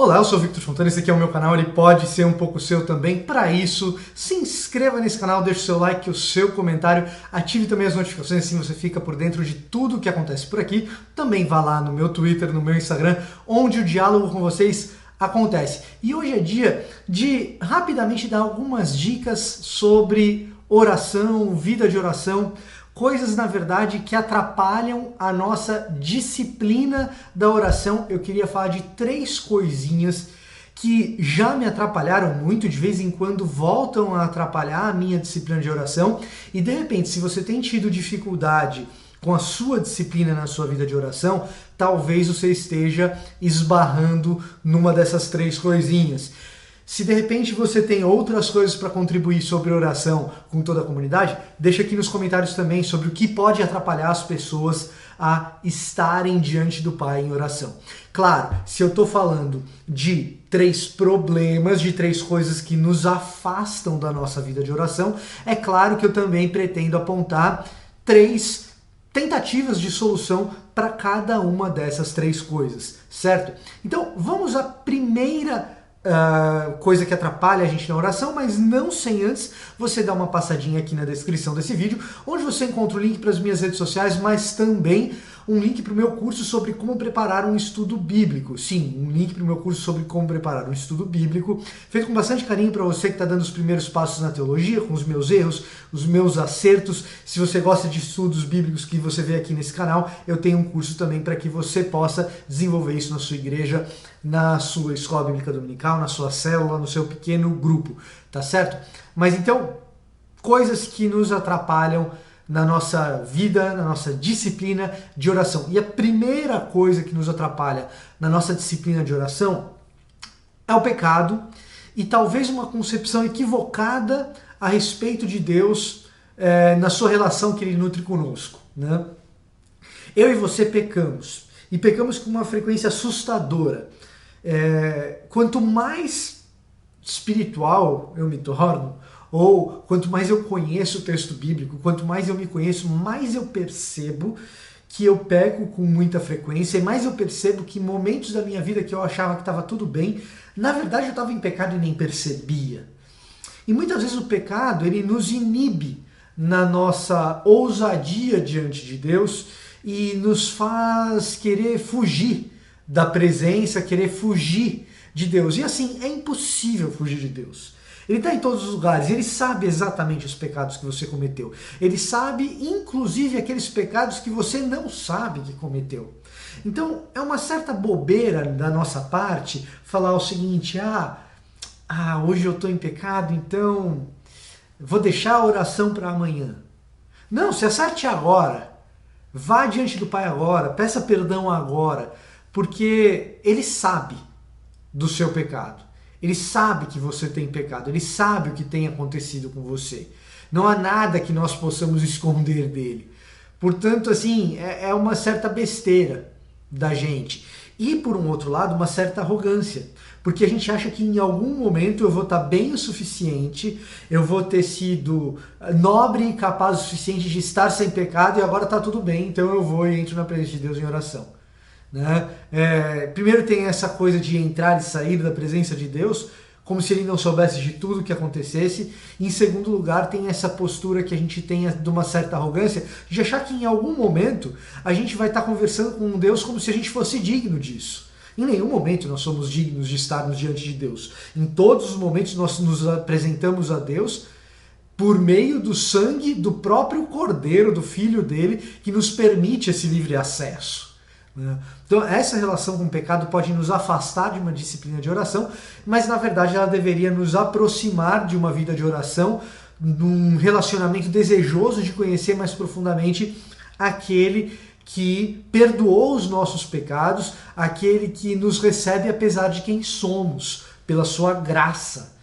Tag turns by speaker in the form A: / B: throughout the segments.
A: Olá, eu sou o Victor Fontana, esse aqui é o meu canal, ele pode ser um pouco seu também. Para isso, se inscreva nesse canal, deixe o seu like, o seu comentário, ative também as notificações, assim você fica por dentro de tudo o que acontece por aqui. Também vá lá no meu Twitter, no meu Instagram, onde o diálogo com vocês acontece. E hoje é dia de rapidamente dar algumas dicas sobre oração, vida de oração, coisas, na verdade, que atrapalham a nossa disciplina da oração. Eu queria falar de 3 coisinhas que já me atrapalharam muito, de vez em quando voltam a atrapalhar a minha disciplina de oração. E de repente, se você tem tido dificuldade com a sua disciplina na sua vida de oração, talvez você esteja esbarrando numa dessas 3 coisinhas. Se de repente você tem outras coisas para contribuir sobre oração com toda a comunidade, deixa aqui nos comentários também sobre o que pode atrapalhar as pessoas a estarem diante do Pai em oração. Claro, se eu estou falando de 3 problemas, de 3 coisas que nos afastam da nossa vida de oração, é claro que eu também pretendo apontar 3 tentativas de solução para cada uma dessas 3 coisas, certo? Então vamos à primeira coisa que atrapalha a gente na oração, mas não sem antes você dar uma passadinha aqui na descrição desse vídeo, onde você encontra o link para as minhas redes sociais, mas também um link para o meu curso sobre como preparar um estudo bíblico. Sim, um link para o meu curso sobre como preparar um estudo bíblico, feito com bastante carinho para você que está dando os primeiros passos na teologia, com os meus erros, os meus acertos. Se você gosta de estudos bíblicos que você vê aqui nesse canal, eu tenho um curso também para que você possa desenvolver isso na sua igreja, na sua escola bíblica dominical, na sua célula, no seu pequeno grupo, tá certo? Mas então, coisas que nos atrapalham na nossa vida, na nossa disciplina de oração. E a primeira coisa que nos atrapalha na nossa disciplina de oração é o pecado e talvez uma concepção equivocada a respeito de Deus na sua relação que Ele nutre conosco, né? Eu e você pecamos, e pecamos com uma frequência assustadora. Quanto mais espiritual eu me torno, ou quanto mais eu conheço o texto bíblico, quanto mais eu me conheço, mais eu percebo que eu peco com muita frequência, e mais eu percebo que momentos da minha vida que eu achava que estava tudo bem, na verdade eu estava em pecado e nem percebia. E muitas vezes o pecado, ele nos inibe na nossa ousadia diante de Deus e nos faz querer fugir da presença, querer fugir de Deus. E assim, é impossível fugir de Deus. Ele está em todos os lugares, ele sabe exatamente os pecados que você cometeu. Ele sabe, inclusive, aqueles pecados que você não sabe que cometeu. Então, é uma certa bobeira da nossa parte falar o seguinte, hoje eu estou em pecado, então vou deixar a oração para amanhã. Não, se acerte agora. Vá diante do Pai agora, peça perdão agora, porque Ele sabe do seu pecado. Ele sabe que você tem pecado, Ele sabe o que tem acontecido com você. Não há nada que nós possamos esconder dele. Portanto, assim, é uma certa besteira da gente. E, por um outro lado, uma certa arrogância. Porque a gente acha que em algum momento eu vou estar bem o suficiente, eu vou ter sido nobre e capaz o suficiente de estar sem pecado e agora está tudo bem, então eu vou e entro na presença de Deus em oração. Né? Primeiro tem essa coisa de entrar e sair da presença de Deus, como se ele não soubesse de tudo o que acontecesse. Em segundo lugar, tem essa postura que a gente tem de uma certa arrogância, de achar que em algum momento a gente vai estar conversando com Deus como se a gente fosse digno disso. Em nenhum momento nós somos dignos de estarmos diante de Deus. Em todos os momentos nós nos apresentamos a Deus por meio do sangue do próprio Cordeiro, do Filho dele, que nos permite esse livre acesso. Então essa relação com o pecado pode nos afastar de uma disciplina de oração, mas na verdade ela deveria nos aproximar de uma vida de oração, num relacionamento desejoso de conhecer mais profundamente aquele que perdoou os nossos pecados, aquele que nos recebe apesar de quem somos, pela sua graça.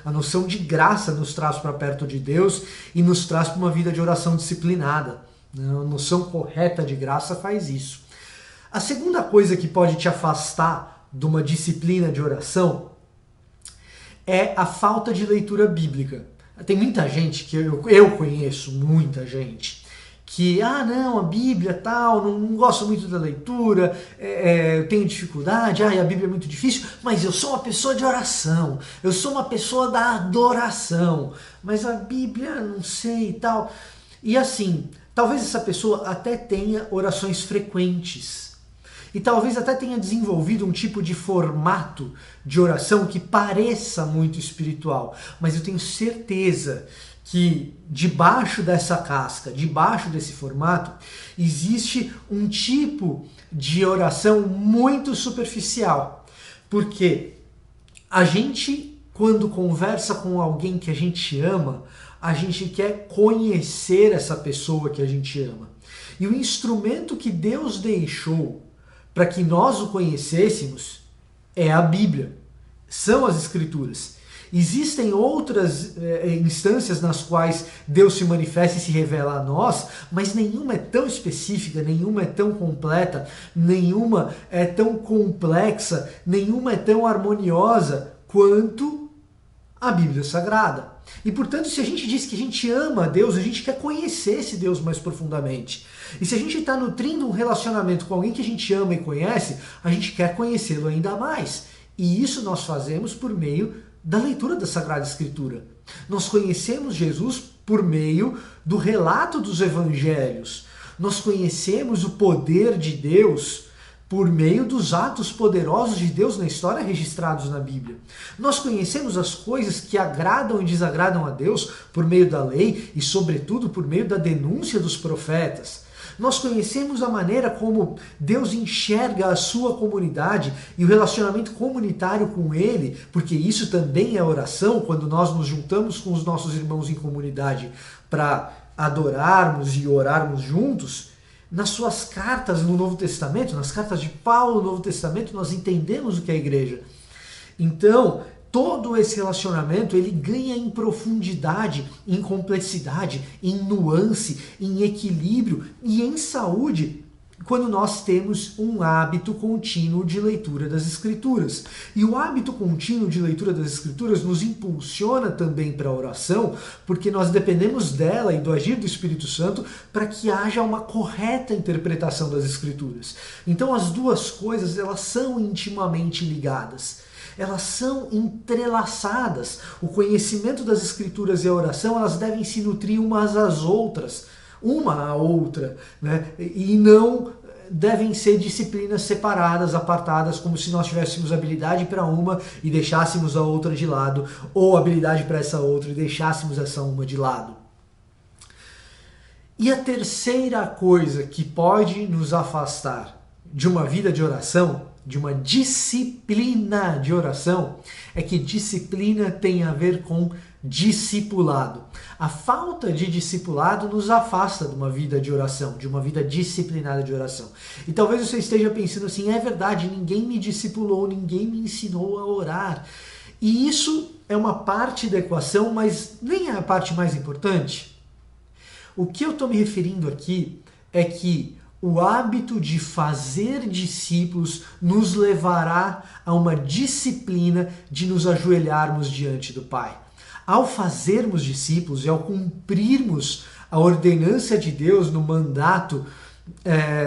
A: A noção de graça nos traz para perto de Deus e nos traz para uma vida de oração disciplinada. A noção correta de graça faz isso. A segunda coisa que pode te afastar de uma disciplina de oração é a falta de leitura bíblica. Tem muita gente, que eu conheço muita gente, que, não, a Bíblia tal, não gosto muito da leitura, eu tenho dificuldade, a Bíblia é muito difícil, mas eu sou uma pessoa de oração, eu sou uma pessoa da adoração, mas a Bíblia não sei e tal. E assim, talvez essa pessoa até tenha orações frequentes, e talvez até tenha desenvolvido um tipo de formato de oração que pareça muito espiritual, mas eu tenho certeza que debaixo dessa casca, debaixo desse formato, existe um tipo de oração muito superficial. Porque a gente, quando conversa com alguém que a gente ama, a gente quer conhecer essa pessoa que a gente ama. E o instrumento que Deus deixou para que nós o conhecêssemos é a Bíblia, são as Escrituras. Existem outras instâncias nas quais Deus se manifesta e se revela a nós, mas nenhuma é tão específica, nenhuma é tão completa, nenhuma é tão complexa, nenhuma é tão harmoniosa quanto a Bíblia Sagrada. E portanto, se a gente diz que a gente ama a Deus, a gente quer conhecer esse Deus mais profundamente. E se a gente está nutrindo um relacionamento com alguém que a gente ama e conhece, a gente quer conhecê-lo ainda mais. E isso nós fazemos por meio da leitura da Sagrada Escritura. Nós conhecemos Jesus por meio do relato dos evangelhos. Nós conhecemos o poder de Deus por meio dos atos poderosos de Deus na história registrados na Bíblia. Nós conhecemos as coisas que agradam e desagradam a Deus por meio da lei e, sobretudo, por meio da denúncia dos profetas. Nós conhecemos a maneira como Deus enxerga a sua comunidade e o relacionamento comunitário com Ele, porque isso também é oração, quando nós nos juntamos com os nossos irmãos em comunidade para adorarmos e orarmos juntos. Nas suas cartas no Novo Testamento, nas cartas de Paulo no Novo Testamento, nós entendemos o que é a igreja. Então, todo esse relacionamento ele ganha em profundidade, em complexidade, em nuance, em equilíbrio e em saúde quando nós temos um hábito contínuo de leitura das Escrituras. E o hábito contínuo de leitura das Escrituras nos impulsiona também para a oração, porque nós dependemos dela e do agir do Espírito Santo para que haja uma correta interpretação das Escrituras. Então as duas coisas elas são intimamente ligadas. Elas são entrelaçadas. O conhecimento das Escrituras e a oração, elas devem se nutrir umas às outras, uma à outra, né? E não devem ser disciplinas separadas, apartadas, como se nós tivéssemos habilidade para uma e deixássemos a outra de lado, ou habilidade para essa outra e deixássemos essa uma de lado. E a terceira coisa que pode nos afastar de uma vida de oração, de uma disciplina de oração, é que disciplina tem a ver com discipulado. A falta de discipulado nos afasta de uma vida de oração, de uma vida disciplinada de oração. E talvez você esteja pensando assim, é verdade, ninguém me discipulou, ninguém me ensinou a orar. E isso é uma parte da equação, mas nem é a parte mais importante. O que eu estou me referindo aqui é que o hábito de fazer discípulos nos levará a uma disciplina de nos ajoelharmos diante do Pai. Ao fazermos discípulos e ao cumprirmos a ordenança de Deus no mandato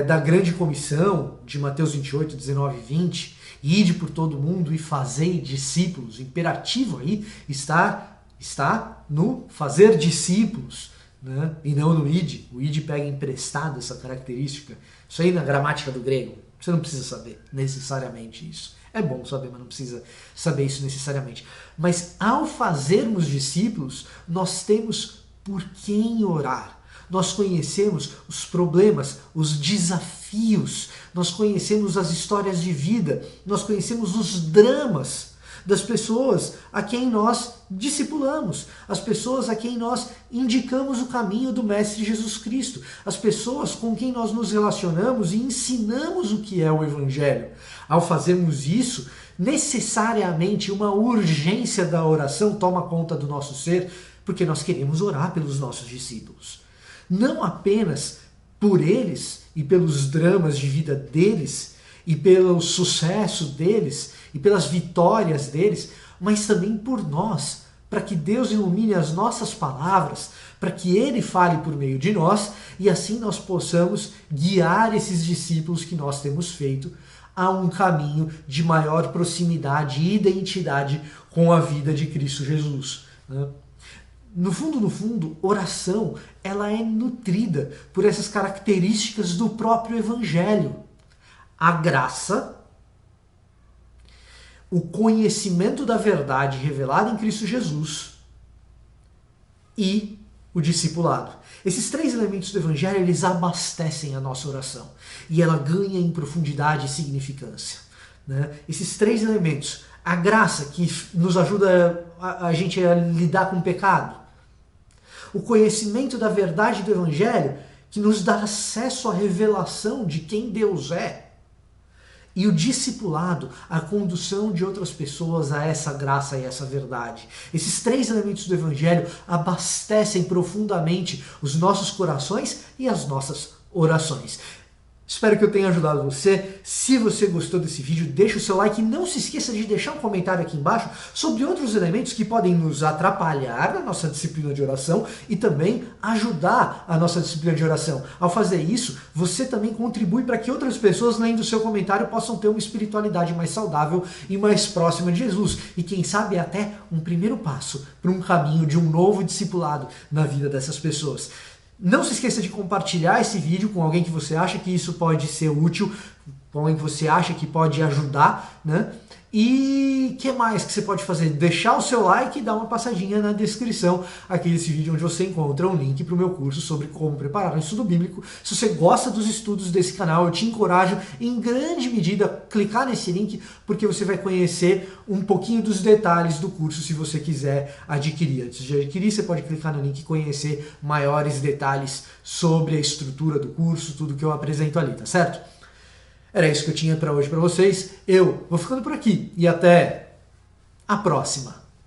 A: da grande comissão de Mateus 28, 19 e 20, ide por todo mundo e fazei discípulos, o imperativo aí está no fazer discípulos, né? E não no id. O id pega emprestado essa característica. Isso aí na gramática do grego. Você não precisa saber necessariamente isso. É bom saber, mas não precisa saber isso necessariamente. Mas ao fazermos discípulos, nós temos por quem orar. Nós conhecemos os problemas, os desafios, nós conhecemos as histórias de vida, nós conhecemos os dramas das pessoas a quem nós discipulamos, as pessoas a quem nós indicamos o caminho do Mestre Jesus Cristo, as pessoas com quem nós nos relacionamos e ensinamos o que é o Evangelho. Ao fazermos isso, necessariamente uma urgência da oração toma conta do nosso ser, porque nós queremos orar pelos nossos discípulos. Não apenas por eles e pelos dramas de vida deles, e pelo sucesso deles, e pelas vitórias deles, mas também por nós, para que Deus ilumine as nossas palavras, para que Ele fale por meio de nós e assim nós possamos guiar esses discípulos que nós temos feito a um caminho de maior proximidade e identidade com a vida de Cristo Jesus, né? No fundo, oração, ela é nutrida por essas características do próprio Evangelho. A graça, o conhecimento da verdade revelada em Cristo Jesus e o discipulado. Esses três elementos do Evangelho, eles abastecem a nossa oração e ela ganha em profundidade e significância, né? Esses três elementos, a graça que nos ajuda a gente a lidar com o pecado, o conhecimento da verdade do Evangelho que nos dá acesso à revelação de quem Deus é, e o discipulado, a condução de outras pessoas a essa graça e essa verdade. Esses três elementos do Evangelho abastecem profundamente os nossos corações e as nossas orações. Espero que eu tenha ajudado você. Se você gostou desse vídeo, deixa o seu like e não se esqueça de deixar um comentário aqui embaixo sobre outros elementos que podem nos atrapalhar na nossa disciplina de oração e também ajudar a nossa disciplina de oração. Ao fazer isso, você também contribui para que outras pessoas, além do seu comentário, possam ter uma espiritualidade mais saudável e mais próxima de Jesus. E quem sabe até um primeiro passo para um caminho de um novo discipulado na vida dessas pessoas. Não se esqueça de compartilhar esse vídeo com alguém que você acha que isso pode ser útil, com alguém que você acha que pode ajudar, né? E o que mais que você pode fazer? Deixar o seu like e dar uma passadinha na descrição aqui desse vídeo, onde você encontra um link para o meu curso sobre como preparar um estudo bíblico. Se você gosta dos estudos desse canal, eu te encorajo em grande medida a clicar nesse link, porque você vai conhecer um pouquinho dos detalhes do curso se você quiser adquirir. Antes de adquirir, você pode clicar no link e conhecer maiores detalhes sobre a estrutura do curso, tudo que eu apresento ali, tá certo? Era isso que eu tinha para hoje para vocês. Eu vou ficando por aqui e até a próxima.